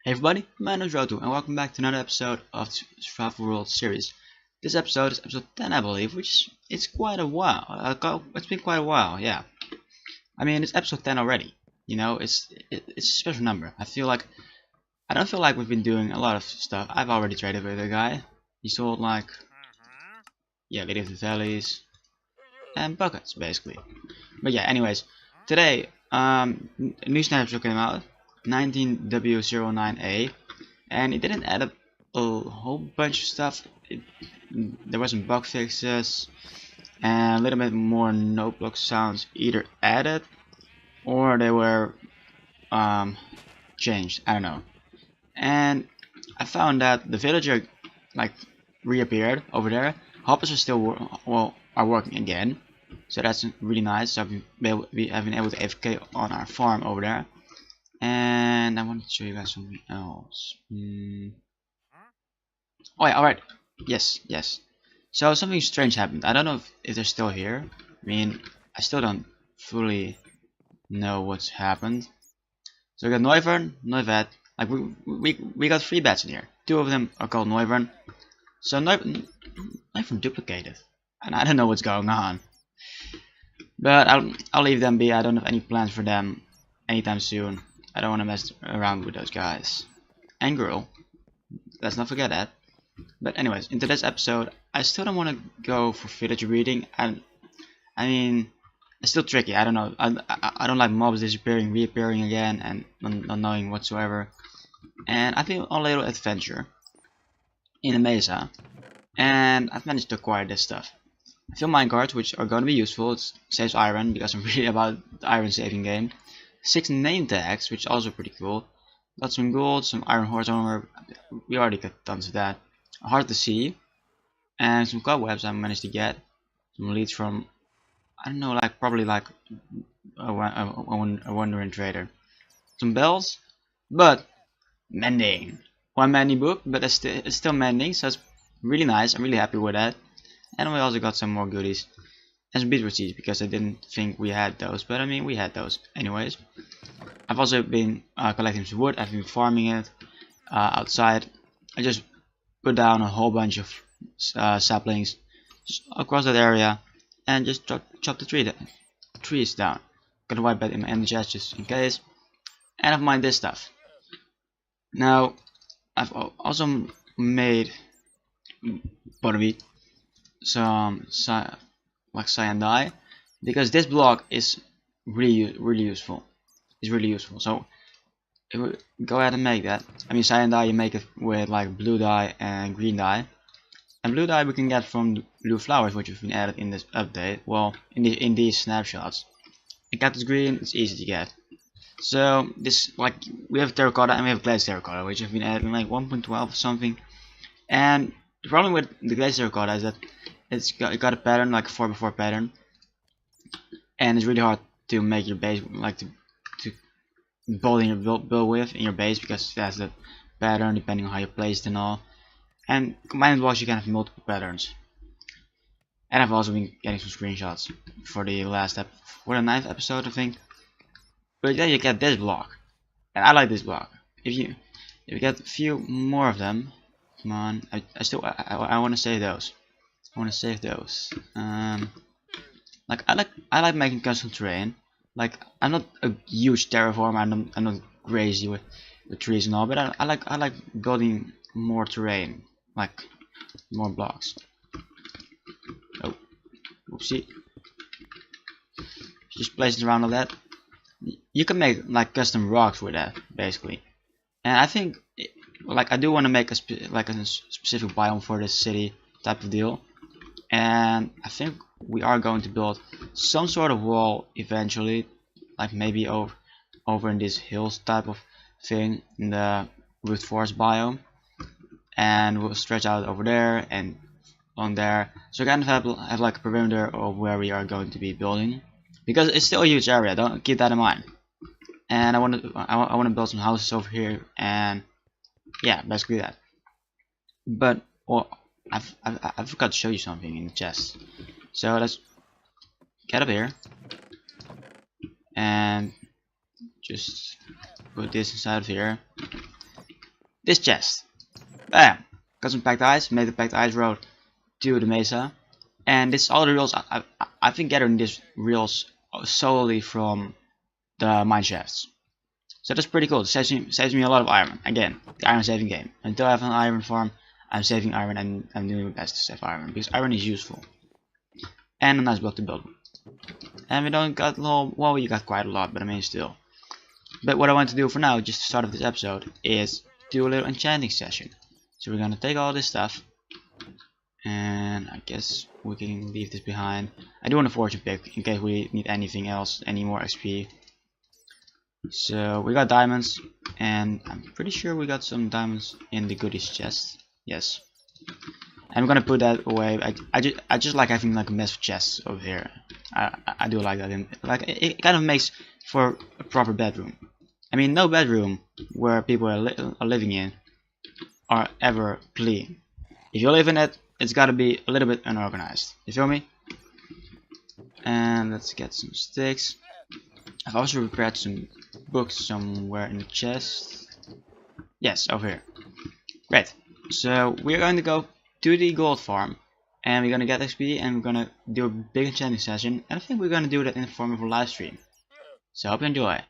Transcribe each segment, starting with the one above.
Hey everybody, my name is Roto and welcome back to another episode of the Survival World series. This episode is episode 10 I believe, which is quite a while. It's been quite a while, yeah. I mean, it's episode 10 already. You know, it's a special number. I don't feel like we've been doing a lot of stuff. I've already traded with a guy. He sold like, yeah, Lady of the Valleys and buckets basically. But yeah, anyways, today, a new snapshot came out, 19W09A. And it didn't add up a whole bunch of stuff. There was some bug fixes and a little bit more notebook sounds either added or they were changed. I don't know. And I found that the villager like reappeared over there. Hoppers are still are working again, so that's really nice. So we have been able to AFK on our farm over there. And I want to show you guys something else. Oh yeah, alright. Yes. So something strange happened. I don't know if they're still here. I mean, I still don't fully know what's happened. So we got Noivern, Noivet. Like we got 3 bats in here. 2 of them are called Noivern. So Noivern duplicated. And I don't know what's going on. But I'll leave them be. I don't have any plans for them anytime soon. I don't want to mess around with those guys. And girl. Let's not forget that. But anyways, in today's episode, I still don't want to go for village reading. And I mean, it's still tricky. I don't know. I don't like mobs disappearing, reappearing again, and not knowing whatsoever. And I feel a little adventure in a mesa, and I've managed to acquire this stuff. I feel minecarts, which are going to be useful. It saves iron because I'm really about the iron saving game. 6 name tags, which is also pretty cool. Got some gold, some iron horse armor. We already got tons of that. Hard to see, and some cobwebs I managed to get. Some leads from, I don't know, like probably like a wandering trader. Some bells, but mending. One mending book, but it's still mending, so it's really nice. I'm really happy with that. And we also got some more goodies and some beetroot seeds because I didn't think we had those, but I mean we had those anyways. I've also been collecting some wood. I've been farming it outside. I just put down a whole bunch of saplings across that area and just chop the trees down. Got a white bed in my energy chest just in case. And I've mined this stuff. Now I've also made pottery, some like cyan dye, because this block is really useful. It's really useful. So go ahead and make that. I mean, cyan dye you make it with like blue dye and green dye. And blue dye we can get from blue flowers, which have been added in this update. Well, in these snapshots. And cactus green, it's easy to get. So this, like, we have terracotta and we have glazed terracotta, which have been added in like 1.12 or something. And the problem with the glazed terracotta is that it got a pattern, like a 4x4 pattern, and it's really hard to make your base, like to build in your build with in your base, because it has the pattern depending on how you place it and all. And combined blocks you can have multiple patterns. And I've also been getting some screenshots for the for the 9th episode I think. But then you get this block, and I like this block. If you get a few more of them, come on, I want to save those. I want to save those. Like I like making custom terrain. Like I'm not a huge terraformer. I'm not crazy with trees and all, but I like building more terrain, like more blocks. Oh, oopsie! Just place it around all that. You can make like custom rocks with that basically, and I think like I do want to make a specific biome for this city type of deal, and I think we are going to build some sort of wall eventually, like maybe over in this hills type of thing in the root forest biome, and we'll stretch out over there and on there, so kind of have like a perimeter of where we are going to be building, because it's still a huge area. Don't keep that in mind. And I want to build some houses over here, and yeah, basically that. But well, I forgot to show you something in the chest. So let's get up here and just put this inside of here. this chest. Bam! Got some packed ice, made the packed ice road to the mesa. And this all the reels, I've been gathering these reels solely from the mine shafts. So that's pretty cool. It saves me a lot of iron. Again, the iron saving game. Until I have an iron farm, I'm saving iron and I'm doing my best to save iron. Because iron is useful. And a nice block to build. And we don't got a little, well, you got quite a lot, but I mean still. But what I want to do for now, just to start of this episode, is do a little enchanting session. So we're gonna take all this stuff. And I guess we can leave this behind. I do want a fortune pick in case we need anything else, any more XP. So we got diamonds, and I'm pretty sure we got some diamonds in the goodies chest. Yes, and I'm gonna put that away. I just like having like a mess of chests over here. I do like that, and like it kind of makes for a proper bedroom. I mean, no bedroom where people are living in are ever clean. If you live in it, it's gotta be a little bit unorganized. You feel me? And let's get some sticks. I've also prepared some books somewhere in the chest. Yes, over here. Great. So we're going to go to the gold farm, and we're gonna get XP, and we're gonna do a big enchanting session. And I think we're gonna do that in the form of a live stream. So hope you enjoy.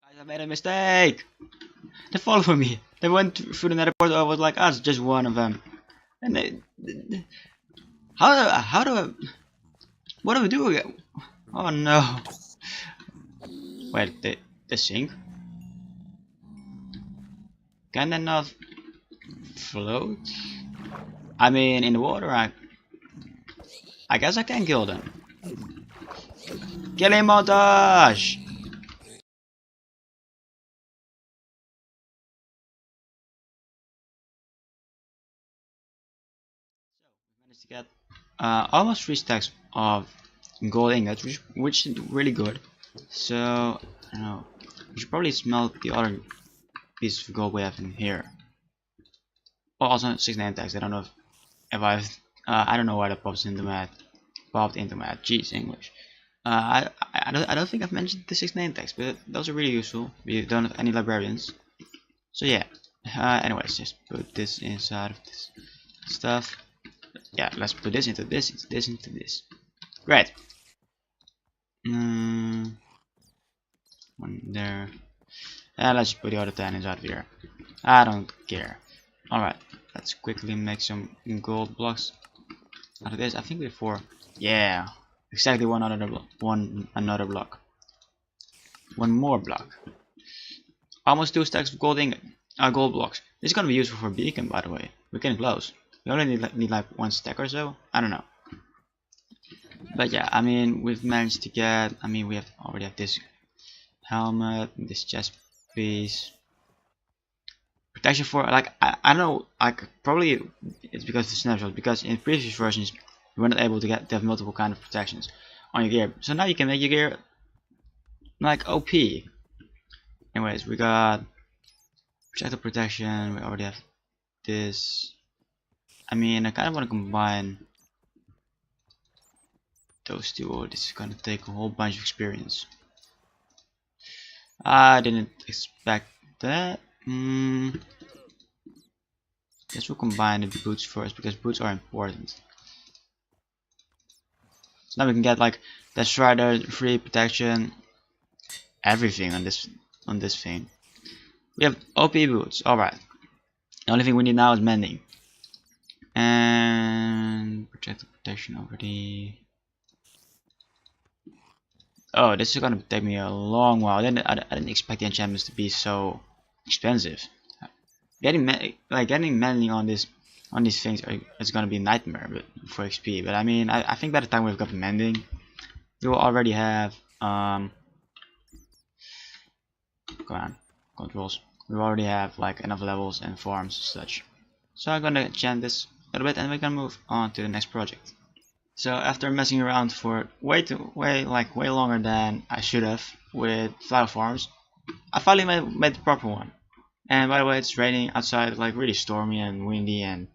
Guys, I made a mistake. They followed me. They went through the nether portal. I was like, ah, it's just one of them. And how do I, what do we do again? Oh no. Wait, they sink? Can they not float? I mean, in the water, I guess I can kill them. Killing montage! Managed to get almost 3 stacks of gold ingots, which is really good. So, I don't know. We should probably smelt the other pieces of gold we have in here. Oh, also 6 name tags. I don't know if I've I don't know why that popped into my jeez, English. I don't think I've mentioned the 6 name tags, but those are really useful. We don't have any librarians, so yeah. Anyways, just put this inside of this stuff. Yeah, let's put this into this, into this. Great. One there. Let's put the other 10 inside of here. I don't care. Alright, let's quickly make some gold blocks out of this. I think we have 4. Yeah, exactly one another block. One more block. Almost 2 stacks of gold blocks. This is gonna be useful for beacon, by the way. We're getting close. We only need like 1 stack or so. I don't know. But yeah, I mean, we've managed to get. I mean, we already have this helmet, this chest piece. Protection for, like, I don't know, like, probably it's because of the snapshot, because in previous versions you were not able to have multiple kind of protections on your gear, so now you can make your gear like OP. Anyways, we got projectile protection, we already have this, I mean, I kind of want to combine those two. Oh, this is gonna take a whole bunch of experience. I didn't expect that. Guess we'll combine the boots first because boots are important. So now we can get like the Strider, free protection, everything on this thing. We have OP boots. All right. The only thing we need now is mending and projectile protection already. Oh, this is gonna take me a long while. I didn't expect the enchantments to be so expensive. Getting mending on these things is gonna be a nightmare for XP. But I mean, I think by the time we've got mending, we will already have come on, controls. We already have like enough levels and farms and such. So I'm gonna enchant this a little bit, and we're gonna move on to the next project. So after messing around for way longer than I should have with flower farms, I finally made the proper one. And by the way, it's raining outside, like really stormy and windy and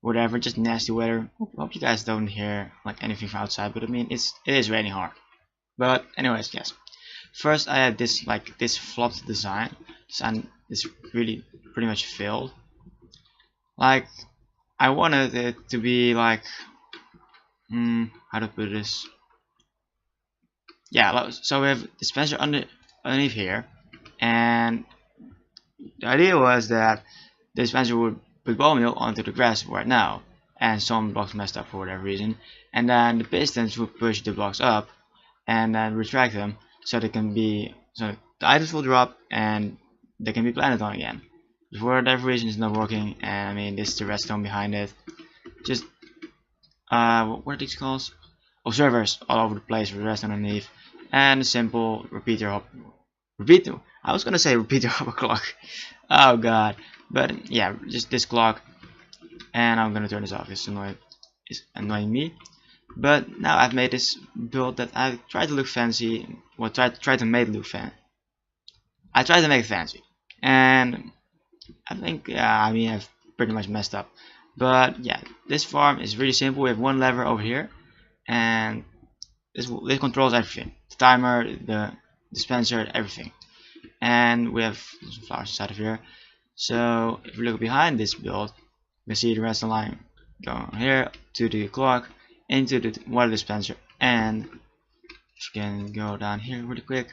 whatever, just nasty weather. Hope you guys don't hear like anything from outside, but I mean it is raining hard. But anyways, yes. First I had this flopped design. Design is really pretty much failed. Like I wanted it to be like how to put this? Yeah, so we have dispenser underneath here, and the idea was that the dispenser would put bone meal onto the grass right now, and some blocks messed up for whatever reason, and then the pistons would push the blocks up and then retract them so the items will drop and they can be planted on again. But for whatever reason it's not working, and I mean this is the redstone behind it. Just what are these called? Observers all over the place with redstone underneath, and a simple repeater I was gonna say repeater hopper clock. Oh god. But yeah, just this clock, and I'm gonna turn this off. It's annoying me. But now I've made this build that I tried to look fancy. Well, try to make it look fancy. I tried to make it fancy, and I think I mean I've pretty much messed up. But yeah, this farm is really simple. We have one lever over here, and this controls everything: the timer, the dispenser, everything. And we have some flowers inside of here. So if we look behind this build, we see the redstone line going here to the clock into the water dispenser, and if you can go down here really quick,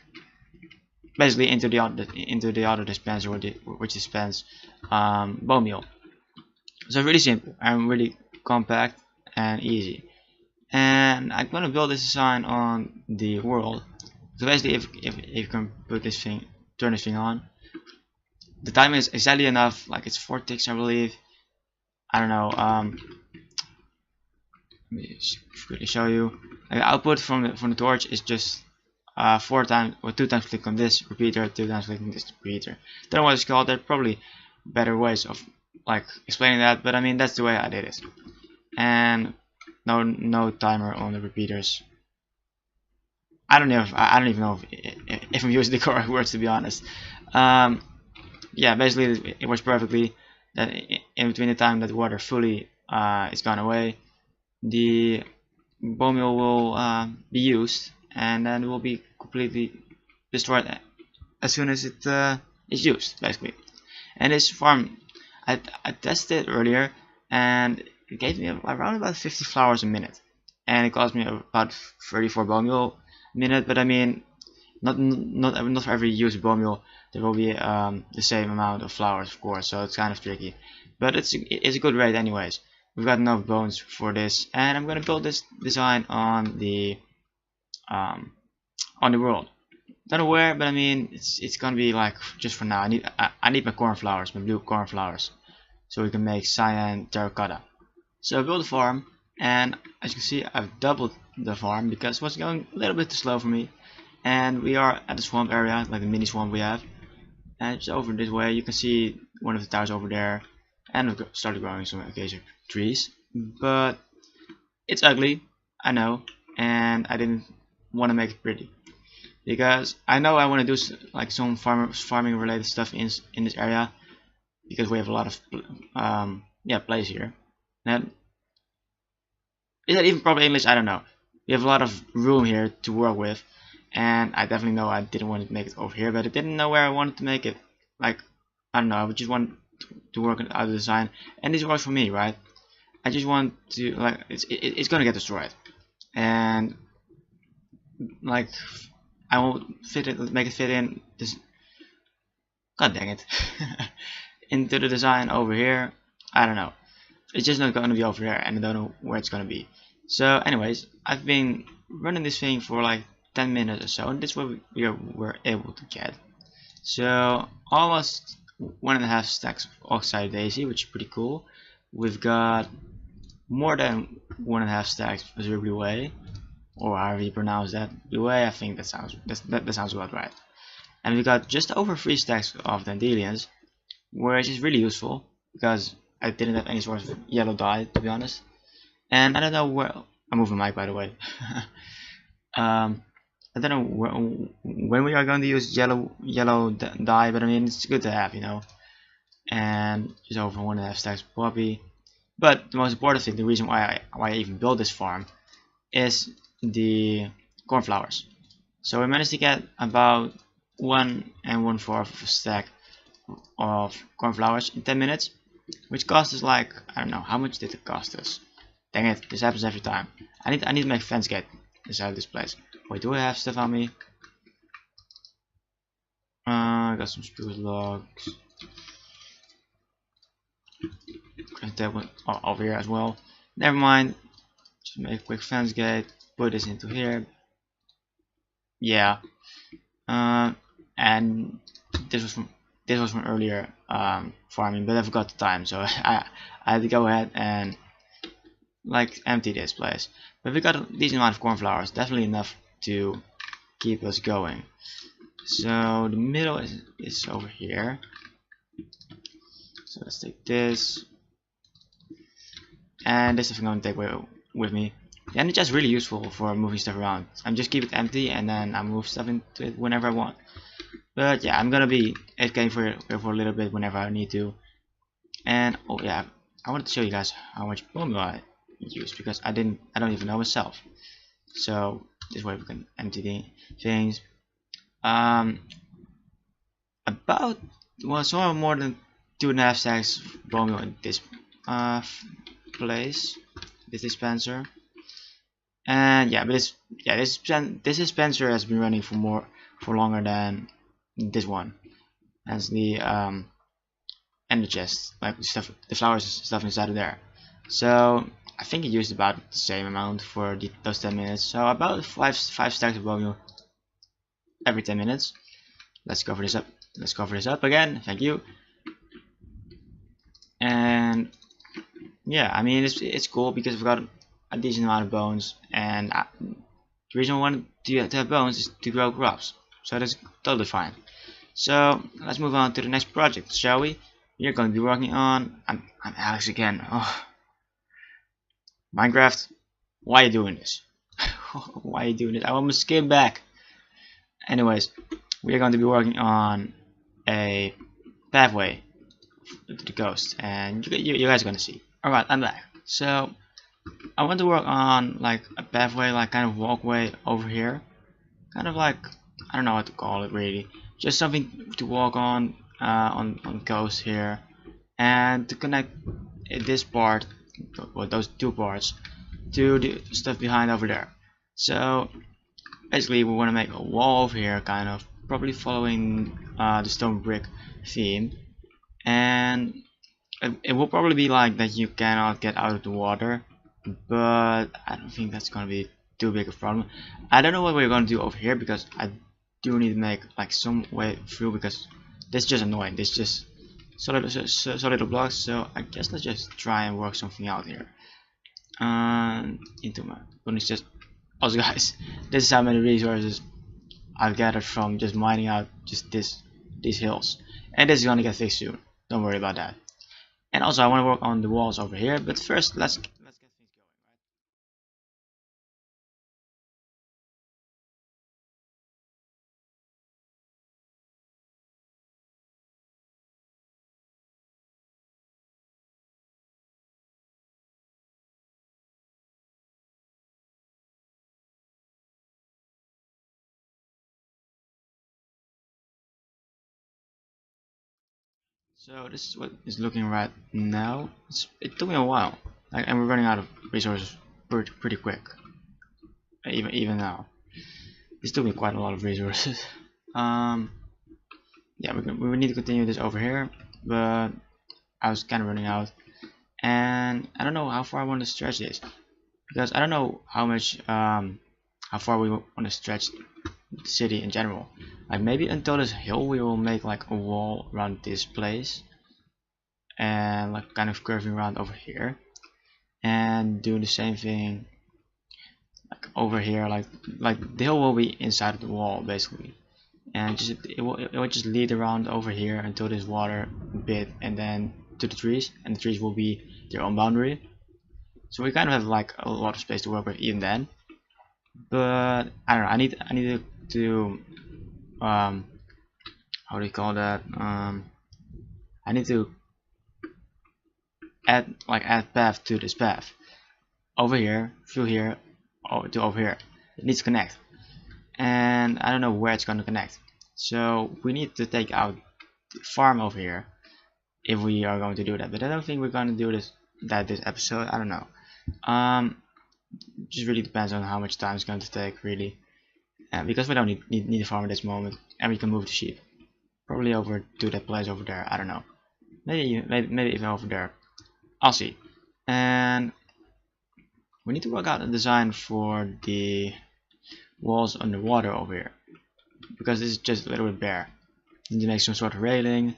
basically into the other dispenser which dispenses bone meal. So really simple and really compact and easy. And I'm gonna build this design on the world. So basically, if you can put this thing, turn this thing on, the time is exactly enough. Like it's 4 ticks, I believe. I don't know. Let me quickly show you. Like the output from the torch is just 4 times or 2 times click on this repeater, 2 times clicking this repeater. Don't know what it's called. There are probably better ways of like explaining that, but I mean that's the way I did it. And no timer on the repeaters. I don't even know if I'm using the correct words, to be honest. Yeah, basically it works perfectly. That in between the time that the water fully is gone away, the bone meal will be used, and then it will be completely destroyed as soon as it is used, basically. And this farm, I tested it earlier, and it gave me around about 50 flowers a minute, and it cost me about 34 bone meal a minute. But I mean, not for every use of bone meal there will be the same amount of flowers, of course. So it's kind of tricky, but it's a good rate anyways. We've got enough bones for this, and I'm gonna build this design on the world. Don't know where, but I mean it's gonna be like just for now. I need my cornflowers, my blue cornflowers, so we can make cyan terracotta. So I built a farm, and as you can see, I've doubled the farm because it was going a little bit too slow for me. And we are at the swamp area, like the mini swamp we have. And it's over this way. You can see one of the towers over there, and I've started growing some acacia trees. But it's ugly, I know, and I didn't want to make it pretty because I know I want to do like some farming related stuff in this area because we have a lot of place here. And is that even probably English? I don't know. We have a lot of room here to work with, and I definitely know I didn't want to make it over here, but I didn't know where I wanted to make it. Like, I don't know, I would just want to work out the design, and this works for me, right? I just want to, like, it's gonna get destroyed, and like, I will fit it, make it fit in this. God dang it, into the design over here. I don't know. It's just not gonna be over here, and I don't know where it's gonna be. So, anyways, I've been running this thing for like 10 minutes or so, and this is what we're able to get. So, almost 1.5 stacks of oxide daisy, which is pretty cool. We've got more than 1.5 stacks of blue, or however you pronounce that. Blue, I think that sounds about right. And we got just over 3 stacks of dandelions, which is really useful because I didn't have any sort of yellow dye, to be honest. And I don't know where I'm moving mic, by the way. I don't know when we are going to use yellow dye, but I mean it's good to have, you know. And just over 1.5 stacks of poppy. But the most important thing, the reason why I even built this farm, is the cornflowers. So we managed to get about 1 1/4 of a stack of cornflowers in 10 minutes, which cost us like, I don't know, how much did it cost us? Dang it, this happens every time. I need to make fence gate inside this place. Wait, do I have stuff on me? I got some spruce logs. Got that one over here as well. Never mind. Just make a quick fence gate. Put this into here. Yeah. And this was from earlier farming, but I forgot the time, so I had to go ahead and like empty this place. But we got a decent amount of cornflowers, definitely enough to keep us going. So the middle is over here. So let's take this, and this is I'm going to take with me. And it's just really useful for moving stuff around. I'm just keep it empty, and then I move stuff into it whenever I want. But yeah, I'm gonna be AFKing for a little bit whenever I need to. And oh yeah, I wanted to show you guys how much bone I use because I don't even know myself. So this way we can empty the things. About, well, somewhere more than 2.5 stacks of bone meal in this place, this dispenser. And yeah, but this dispenser has been running for longer than this one. As the and the chest, like the flowers stuff inside of there. So I think it used about the same amount for those 10 minutes. So about five stacks of bone meal every 10 minutes. Let's cover this up. Let's cover this up again. Thank you. And yeah, I mean it's cool because we've got a decent amount of bones, and the reason I wanted to have bones is to grow crops. So that's totally fine. So let's move on to the next project, shall we? We're going to be working on. I'm Alex again. Oh, Minecraft, why are you doing this? Why are you doing this? I almost skip back. Anyways, we are going to be working on a pathway to the coast, and you guys are going to see. Alright, I'm back. So I want to work on like a pathway, like kind of walkway over here. Kind of like, I don't know what to call it really. Just something to walk on the coast here, and to connect this part, or those two parts, to the stuff behind over there. So basically we want to make a wall over here, kind of probably following the stone brick theme, and it will probably be like that you cannot get out of the water, but I don't think that's gonna be too big a problem. I don't know what we're gonna do over here because I do need to make like some way through, because this is just annoying. This is just solid blocks. So I guess let's just try and work something out here. Into my, when it's just also guys, this is how many resources I've gathered from just mining out just these hills, and this is gonna get fixed soon. Don't worry about that. And also I want to work on the walls over here, but first let's So this is what is looking right now. It took me a while, like, and we're running out of resources pretty quick. Even now, it took me quite a lot of resources. um, yeah, we need to continue this over here, but I was kind of running out, and I don't know how far I want to stretch this because I don't know how far we want to stretch the city in general. Like maybe until this hill we will make like a wall around this place and like kind of curving around over here and doing the same thing like over here, like the hill will be inside of the wall basically, and just it will just lead around over here until this water bit and then to the trees, and the trees will be their own boundary. So we kind of have like a lot of space to work with even then. But I don't know, I need to how do you call that, I need to add path to this path over here through here to over here. It needs to connect, and I don't know where it's going to connect, so we need to take out the farm over here if we are going to do that. But I don't think we're going to do this episode. I don't know. Just really depends on how much time it's going to take, really, because we don't need a farm at this moment, and we can move the sheep probably over to that place over there. I don't know, maybe even over there. I'll see. And we need to work out a design for the walls underwater over here, because this is just a little bit bare. Need to make some sort of railing,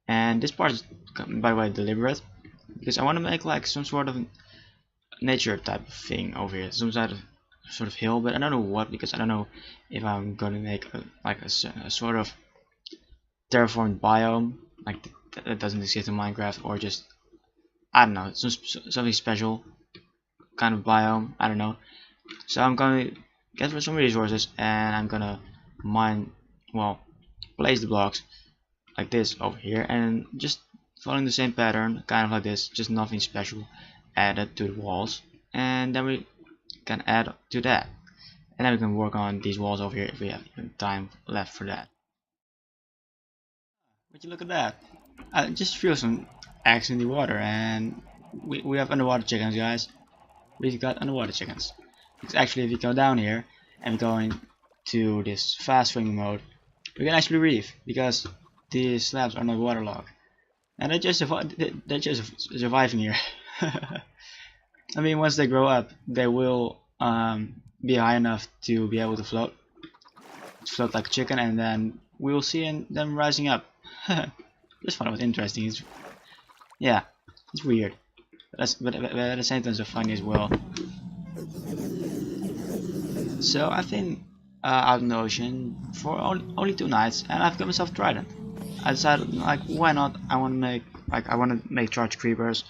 and this part is, by the way, deliberate, because I want to make like some sort of nature type of thing over here, some sort of hill, but I don't know what, because I don't know if I'm gonna make a sort of terraformed biome like that doesn't exist in Minecraft, or just I don't know, something special kind of biome. I don't know. So I'm gonna get some resources and I'm gonna mine, well, place the blocks like this over here, and just following the same pattern, kind of like this, just nothing special added to the walls, and then we can add to that, and then we can work on these walls over here if we have even time left for that. Would you look at that? I just threw some eggs in the water, and we have underwater chickens, guys. We've got underwater chickens. It's actually, if you go down here and go into this fast swimming mode, we can actually reef because these slabs are not waterlogged, and they're just surviving here. I mean, once they grow up, they will be high enough to be able to float like a chicken, and then we will see them rising up. This one was interesting. Yeah, it's weird, but at the same time, it's funny as well. So I've been out in the ocean for only 2 nights, and I've got myself trident. I decided, like, why not? I want to make charge creepers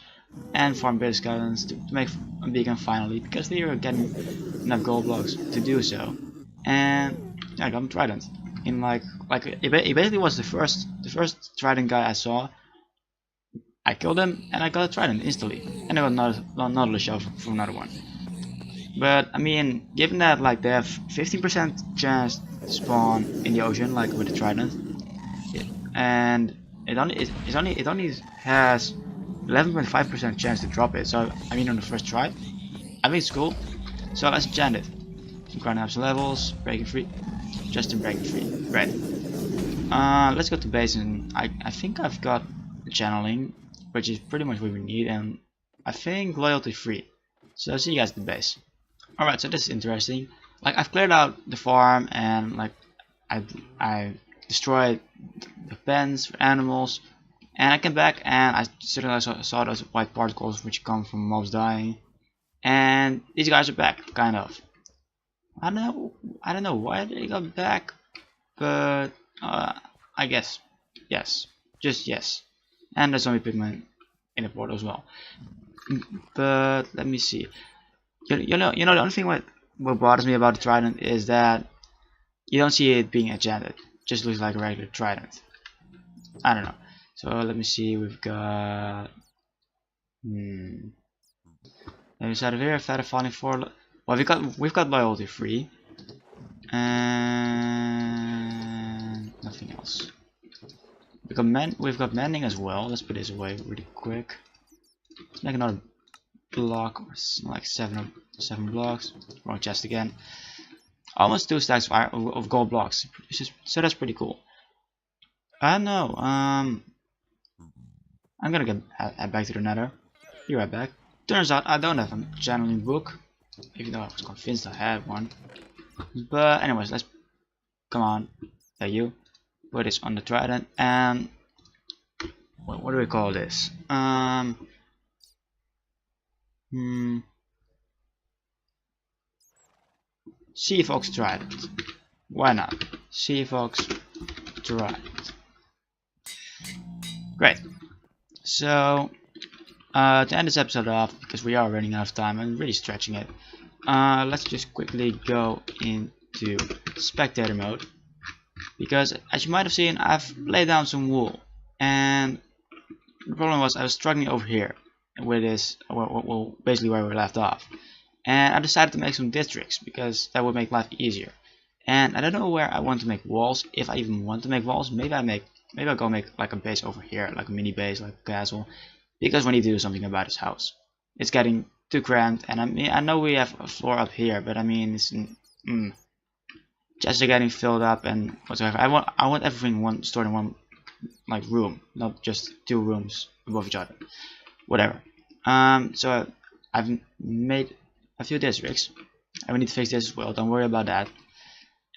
and farm base skeletons to make a beacon finally, because we are getting enough gold blocks to do so. And yeah, I got a trident. In he basically was the first trident guy I saw. I killed him and I got a trident instantly, and I got another shell from another one. But I mean, given that like they have 15% chance to spawn in the ocean, like with the trident, and it only has 11.5% chance to drop it. So I mean, on the first try, I think it's cool. So let's enchant it. Grind up some levels, breaking free, just in breaking free. Great. Let's go to base, and I think I've got channeling, which is pretty much what we need, and I think loyalty free. So see you guys at the base. Alright, so this is interesting. Like, I've cleared out the farm, and like I destroyed the pens for animals, and I came back and I suddenly saw those white particles which come from mobs dying, and these guys are back, kind of. I don't know why they got back, but I guess yes, just yes. And there's zombie pigmen in the port as well. But let me see. You know the only thing what bothers me about the trident is that you don't see it being enchanted. It just looks like a regular trident. I don't know. So let me see. We've got inside of here, feather falling 4. Well, we've got loyalty free and nothing else. we've got mending as well. Let's put this away really quick. Let's make another block, or like seven blocks. Wrong chest again. Almost 2 stacks of gold blocks. So that's pretty cool. I don't know. I'm gonna head back to the Nether. Be right back. Turns out I don't have a channeling book, even though I was convinced I had one. But anyways, let's come on. There you put this on the trident, and what do we call this? Sea Fox Trident. Why not? Sea Fox Trident. Great. So to end this episode off, because we are running out of time and really stretching it, let's just quickly go into spectator mode, because as you might have seen, I've laid down some wool, and the problem was I was struggling over here with this, well, basically where we left off, and I decided to make some districts because that would make life easier. And I don't know where I want to make walls, if I even want to make walls. Maybe I'll go make like a base over here, like a mini base, like a castle, because we need to do something about this house. It's getting too cramped, and I know we have a floor up here, but I mean it's just getting filled up and whatsoever. I want everything stored in one like room, not just 2 rooms above each other. Whatever. So I've made a few districts, and we need to fix this as well. Don't worry about that.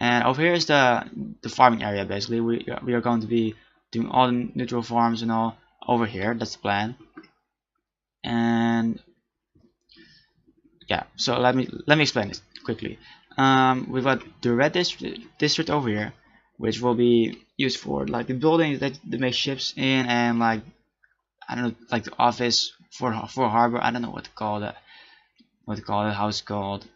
And over here is the farming area. Basically, we are going to be doing all the neutral farms and all over here. That's the plan. And yeah, so let me explain this quickly. We've got the red district over here, which will be used for like the buildings that they make ships in, and like I don't know, like the office for harbor. I don't know what to call that. How it's called.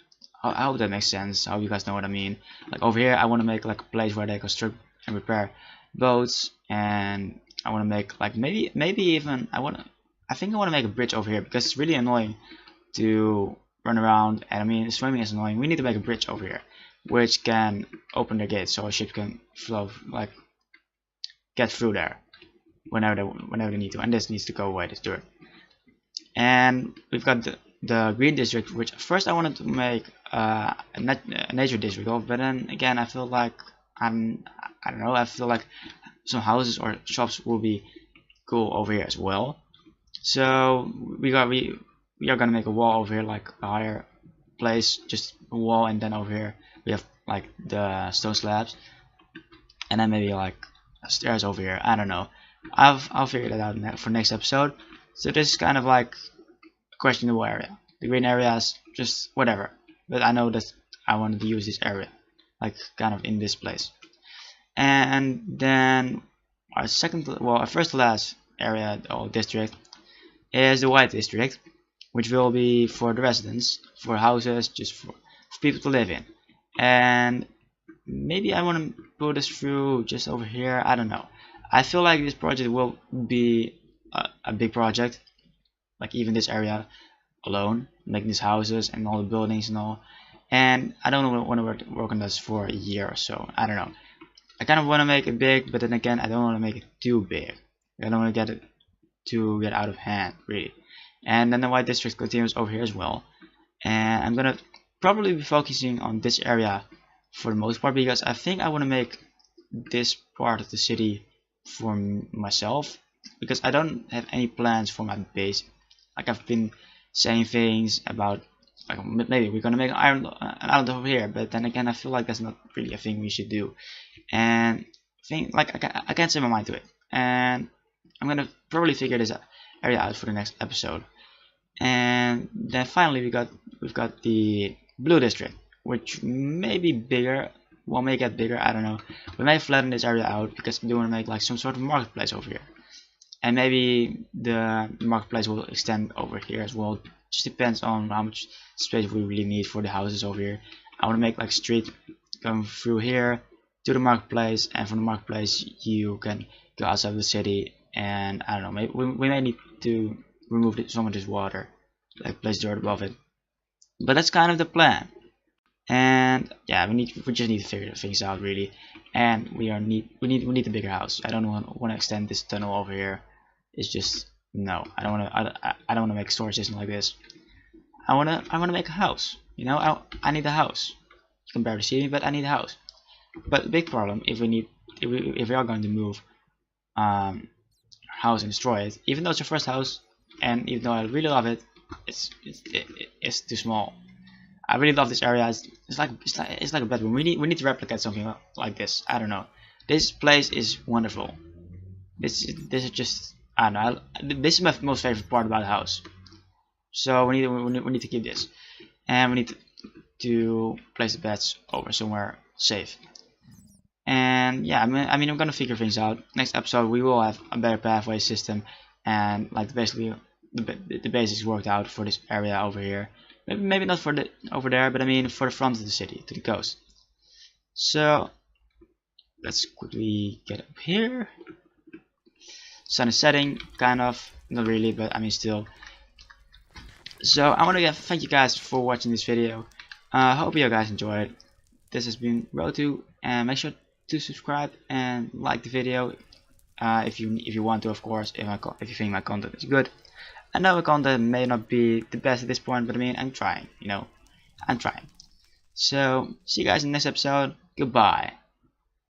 I hope that makes sense. I hope you guys know what I mean. Like over here, I want to make like a place where they construct and repair boats, and I want to make like maybe even I think I want to make a bridge over here, because it's really annoying to run around, and I mean swimming is annoying. We need to make a bridge over here, which can open the gates so a ship can flow, like get through there whenever they need to. And this needs to go away, this dirt. And we've got the green district, which first I wanted to make a nature district of, but then again I feel like I don't know, I feel like some houses or shops will be cool over here as well. So we are gonna make a wall over here, like a higher place, just a wall, and then over here we have like the stone slabs, and then maybe like stairs over here. I don't know. I'll figure that out for next episode. So this is kind of like a questionable area. The green area is just whatever, but I know that I wanted to use this area, like kind of in this place. And then our first to last area or district is the white district, which will be for the residents, for houses, just for people to live in. And maybe I want to put this through just over here. I don't know. I feel like this project will be a big project, like even this area alone, making these houses and all the buildings and all. And I don't want to work on this for a year or so. I don't know. I kind of want to make it big, but then again, I don't want to make it too big. I don't want to get out of hand, really. And then the white district continues over here as well. And I'm gonna probably be focusing on this area for the most part, because I think I want to make this part of the city for myself, because I don't have any plans for my base. Like I've been saying things about like maybe we're gonna make an island over here, but then again I feel like that's not really a thing we should do. And I can't say my mind to it, and I'm gonna probably figure this area out for the next episode. And then finally we've got the blue district, which may be bigger, well, may get bigger, I don't know. We may flatten this area out because we do want to make like some sort of marketplace over here, and maybe the marketplace will extend over here as well. Just depends on how much space we really need for the houses over here. I want to make like a street going through here to the marketplace, and from the marketplace you can go outside the city. And I don't know, maybe we may need to remove some of this water, like place dirt above it. But that's kind of the plan. And yeah, we just need to figure things out really, and we need a bigger house. I don't want to extend this tunnel over here. It's just no. I don't want to. I don't want to make a storage system like this. I want to make a house. You know, I need a house. You can barely see me, but I need a house. But the big problem, if we are going to move house and destroy it, even though it's your first house, and even though I really love it, it's too small. I really love this area. It's like a bedroom. We need to replicate something like this. I don't know. This place is wonderful. This is just, I don't know. This is my most favorite part about the house. So we need to keep this, and we need to place the beds over somewhere safe. And yeah, I mean I'm gonna figure things out. Next episode we will have a better pathway system, and like basically the basics worked out for this area over here. Maybe not for the over there, but I mean for the front of the city, to the coast. So let's quickly get up here. Sun is setting, kind of, not really, but I mean still. So I want to thank you guys for watching this video. Hope you guys enjoyed. This has been Rotu, and make sure to subscribe and like the video if you want to, of course, if you think my content is good. I know the content may not be the best at this point, but I mean I'm trying, you know, I'm trying. So see you guys in the next episode. Goodbye.